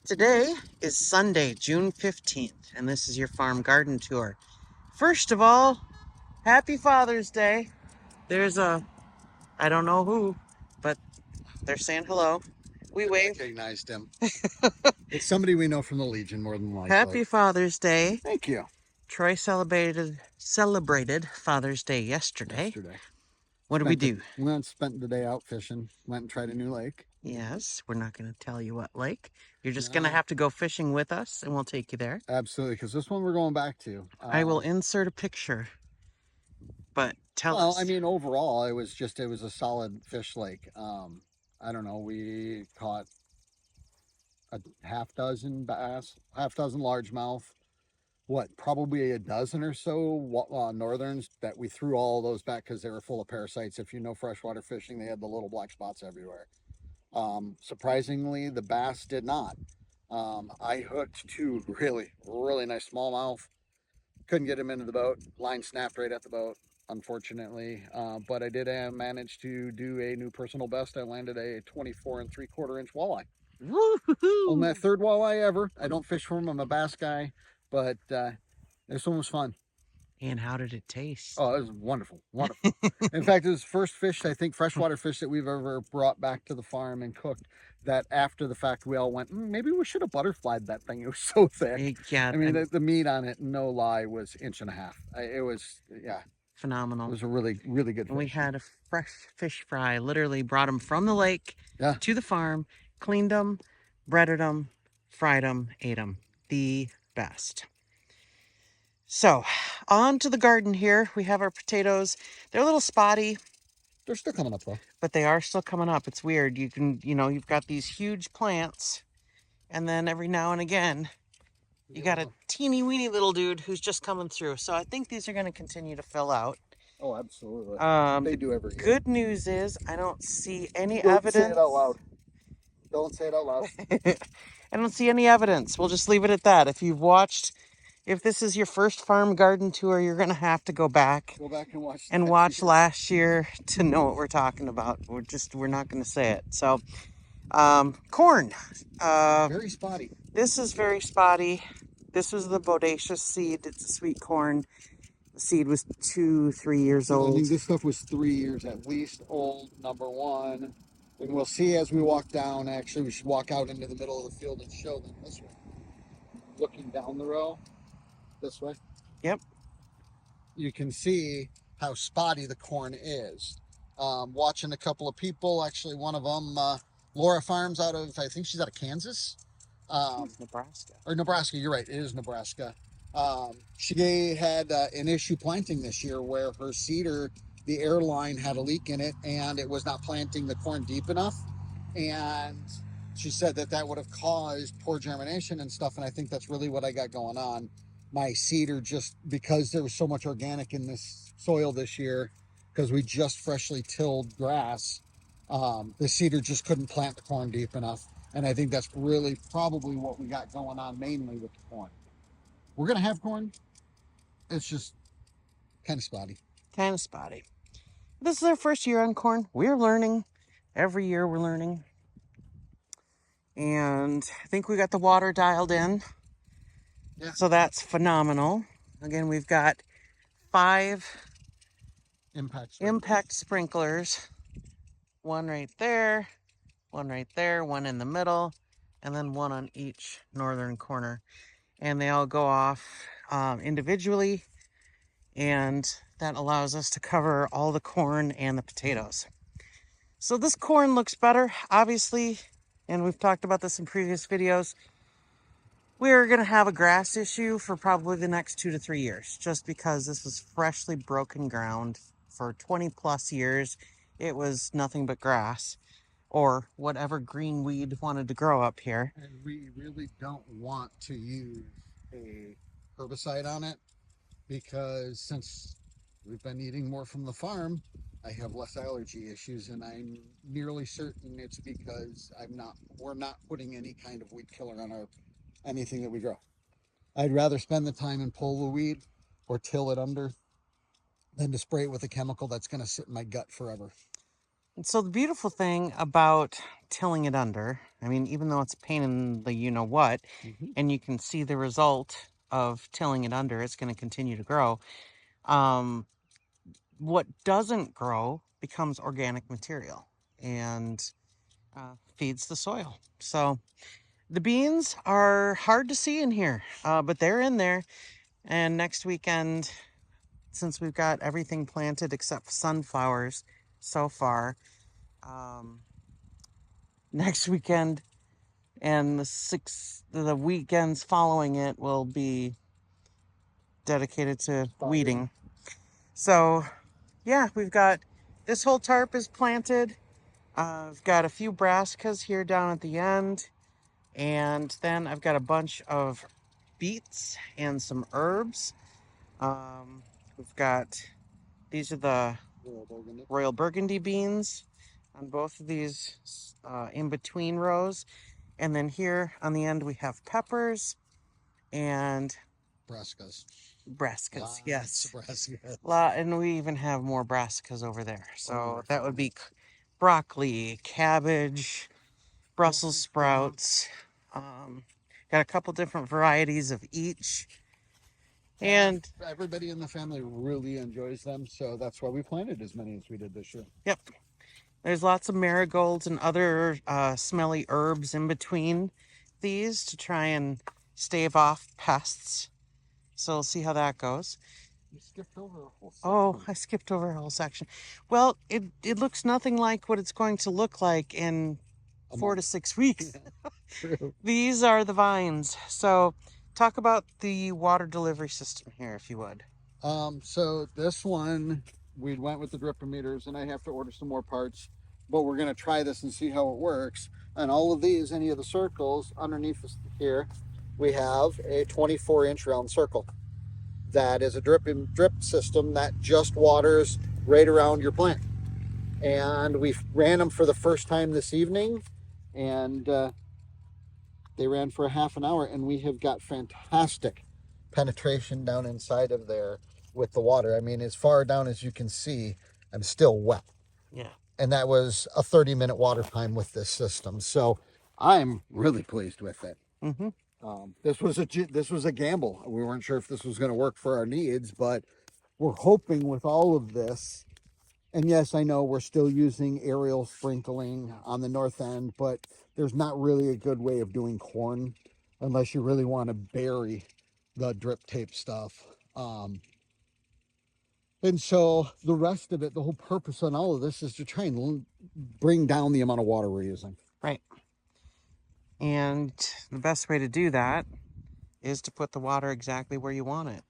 Today is Sunday, June 15th, and this is your farm garden tour. First of all, happy Father's Day. I don't know who, but they're saying hello. We I wave. recognized him. It's somebody we know from the Legion, more than likely. Happy Father's Day. Thank you. Troy celebrated Father's Day yesterday. What did we do? We spent the day out fishing, went and tried a new lake. Yes, we're not going to tell you what lake. You're just going to have to go fishing with us, and we'll take you there. Absolutely, because this one we're going back to. I will insert a picture, but tell us. I mean, overall, it was a solid fish lake. I don't know, we caught a half dozen bass, half dozen largemouth, probably a dozen or so northerns that we threw all those back because they were full of parasites. If you know freshwater fishing, they had the little black spots everywhere. Surprisingly, the bass did not. I hooked two really, really nice smallmouth. Couldn't get him into the boat. Line snapped right at the boat, unfortunately. But I did manage to do a new personal best. I landed a 24 3/4 inch walleye. Woo-hoo-hoo! On my third walleye ever. I don't fish for them. I'm a bass guy, but this one was fun. And how did it taste? Oh, it was wonderful, wonderful. In fact, it was the first fish, I think, freshwater fish that we've ever brought back to the farm and cooked. That after the fact, we all went, maybe we should have butterflied that thing. It was so thick. Yeah, I mean, the meat on it, no lie, was 1.5 inches. It was, yeah, phenomenal. It was a really, really good fish. We had a fresh fish fry. Literally brought them from the lake to the farm, cleaned them, breaded them, fried them, ate them. The best. So, on to the garden here. We have our potatoes. They're a little spotty. They're still coming up, though. But they are still coming up. It's weird. You've got these huge plants, and then every now and again, you got a teeny weeny little dude who's just coming through. So I think these are going to continue to fill out. Oh, absolutely. They do every year. Good news is I don't see any Don't evidence. say it out loud. Don't say it out loud. I don't see any evidence. We'll just leave it at that. If this is your first farm garden tour, you're going to have to go back and watch last year to know what we're talking about. We're not going to say it. So, corn. Very spotty. This is very spotty. This was the bodacious seed. It's a sweet corn. The seed was 2-3 years old. I think this stuff was 3 years at least old, number one. And we'll see as we walk down. Actually, we should walk out into the middle of the field and show them this way. Looking down the row, this way. Yep. You can see how spotty the corn is. Watching a couple of people, actually one of them, Laura Farms I think she's out of Kansas. Nebraska. Or Nebraska, you're right, it is Nebraska. She had an issue planting this year where her seeder, the air line had a leak in it and it was not planting the corn deep enough. And she said that would have caused poor germination and stuff. And I think that's really what I got going on. My seeder, just because there was so much organic in this soil this year, because we just freshly tilled grass, the seeder just couldn't plant the corn deep enough. And I think that's really probably what we got going on mainly with the corn. We're going to have corn. It's just kind of spotty. Kind of spotty. This is our first year on corn. We're learning. Every year we're learning. And I think we got the water dialed in. Yeah. So that's phenomenal. Again, we've got 5 impact sprinklers. One right there, one right there, one in the middle, and then one on each northern corner. And they all go off individually, and that allows us to cover all the corn and the potatoes. So this corn looks better, obviously, and we've talked about this in previous videos. We're going to have a grass issue for probably the next 2 to 3 years, just because this was freshly broken ground. For 20 plus years, it was nothing but grass or whatever green weed wanted to grow up here. And we really don't want to use a herbicide on it, because since we've been eating more from the farm, I have less allergy issues, and I'm nearly certain it's because we're not putting any kind of weed killer on anything that we grow. I'd rather spend the time and pull the weed or till it under than to spray it with a chemical that's going to sit in my gut forever. And so the beautiful thing about tilling it under, I mean, even though it's a pain in the you know what, and you can see the result of tilling it under, it's going to continue to grow. Um, what doesn't grow becomes organic material and feeds the soil. So the beans are hard to see in here, but they're in there. And next weekend, since we've got everything planted except sunflowers so far, um, next weekend and the weekends following it will be dedicated to weeding. So yeah, we've got this whole tarp is planted. I've got a few brassicas here down at the end, and then I've got a bunch of beets and some herbs. We've got, these are the Royal Burgundy beans on both of these in between rows. And then here on the end we have peppers and Brassicas. brassicas. Yes. Brassicas. And we even have more brassicas over there. So that would be broccoli, cabbage, Brussels sprouts. Got a couple different varieties of each. And everybody in the family really enjoys them, so that's why we planted as many as we did this year. yep, there's lots of marigolds and other smelly herbs in between these to try and stave off pests. So we'll see how that goes. You skipped over a whole section. Oh, I skipped over a whole section. Well, it looks nothing like what it's going to look like in 4 to 6 weeks. True. These are the vines. So talk about the water delivery system here, if you would. So this one, we went with the dripper meters, and I have to order some more parts, but we're going to try this and see how it works. And all of these, any of the circles underneath here, we have a 24-inch round circle. That is a drip system that just waters right around your plant. And we ran them for the first time this evening, and they ran for a half an hour, and we have got fantastic penetration down inside of there with the water. I mean, as far down as you can see, I'm still wet. Yeah. And that was a 30-minute water time with this system. So I'm really pleased with it. Mm-hmm. This was a gamble. We weren't sure if this was going to work for our needs, but we're hoping with all of this. And yes, I know we're still using aerial sprinkling on the north end, but there's not really a good way of doing corn unless you really want to bury the drip tape stuff. And so the rest of it, the whole purpose on all of this is to try and bring down the amount of water we're using. Right. And the best way to do that is to put the water exactly where you want it.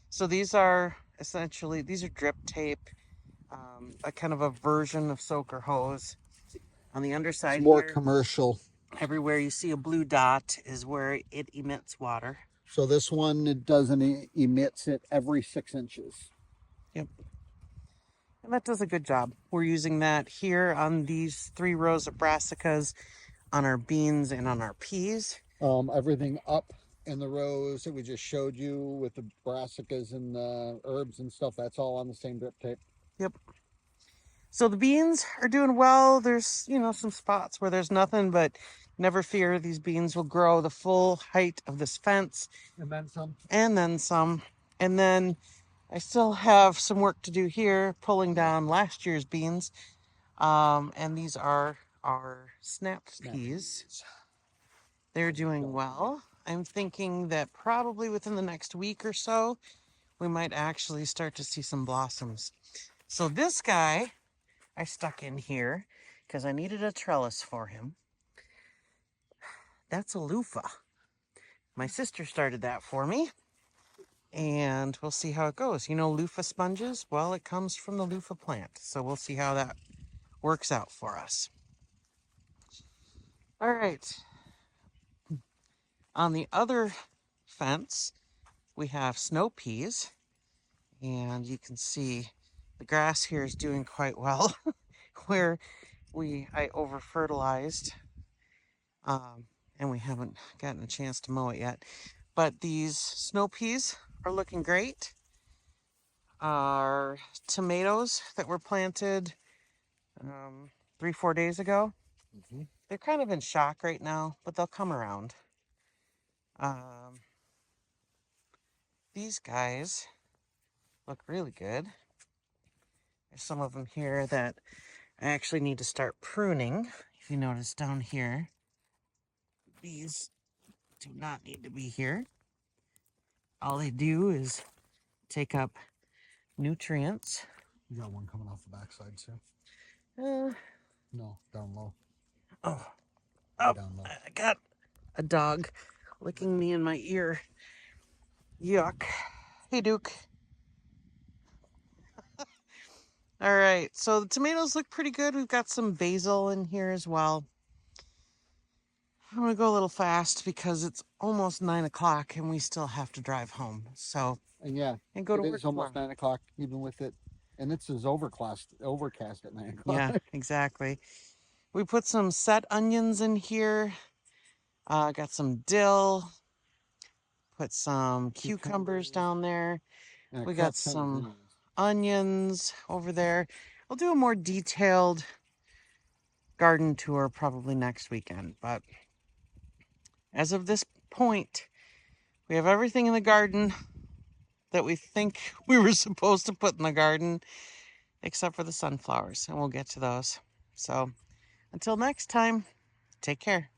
So these are essentially, these are drip tape, a kind of a version of soaker hose. On the underside, it's more here, commercial. Everywhere you see a blue dot is where it emits water. So this one, it doesn't emits it every 6 inches. Yep. And that does a good job. We're using that here on these 3 rows of brassicas, on our beans and on our peas. Everything up in the rows that we just showed you with the brassicas and the herbs and stuff, that's all on the same drip tape. Yep. So the beans are doing well. There's, some spots where there's nothing, but never fear, these beans will grow the full height of this fence. And then some. And then some. And then I still have some work to do here, pulling down last year's beans. And these are our snap peas. They're doing well. I'm thinking that probably within the next week or so, we might actually start to see some blossoms. So this guy I stuck in here because I needed a trellis for him. That's a loofah. My sister started that for me. And we'll see how it goes. Loofah sponges? Well, it comes from the loofah plant. So we'll see how that works out for us. All right. On the other fence, we have snow peas. And you can see the grass here is doing quite well. Where I over fertilized. And we haven't gotten a chance to mow it yet. But these snow peas are looking great. Our tomatoes that were planted 3, 4 days ago. Mm-hmm. They're kind of in shock right now, but they'll come around. These guys look really good. There's some of them here that I actually need to start pruning. If you notice down here, these do not need to be here. All they do is take up nutrients. You got one coming off the backside too. Uh, No, down low. oh, Way oh, down low. I got a dog licking me in my ear. Yuck. Hey, Duke. All right, so the tomatoes look pretty good. We've got some basil in here as well. I'm gonna go a little fast because it's almost 9 o'clock and we still have to drive home. So, And yeah, and go to it work is almost tomorrow. 9 o'clock, even with it. And it's as overcast at 9 o'clock. Yeah, exactly. We put some set onions in here. Got some dill. Put some cucumbers down there. And a We got crap ton of some greens. onions over there. I'll do a more detailed garden tour probably next weekend. But as of this point, we have everything in the garden that we think we were supposed to put in the garden, except for the sunflowers, and we'll get to those. So until next time, take care.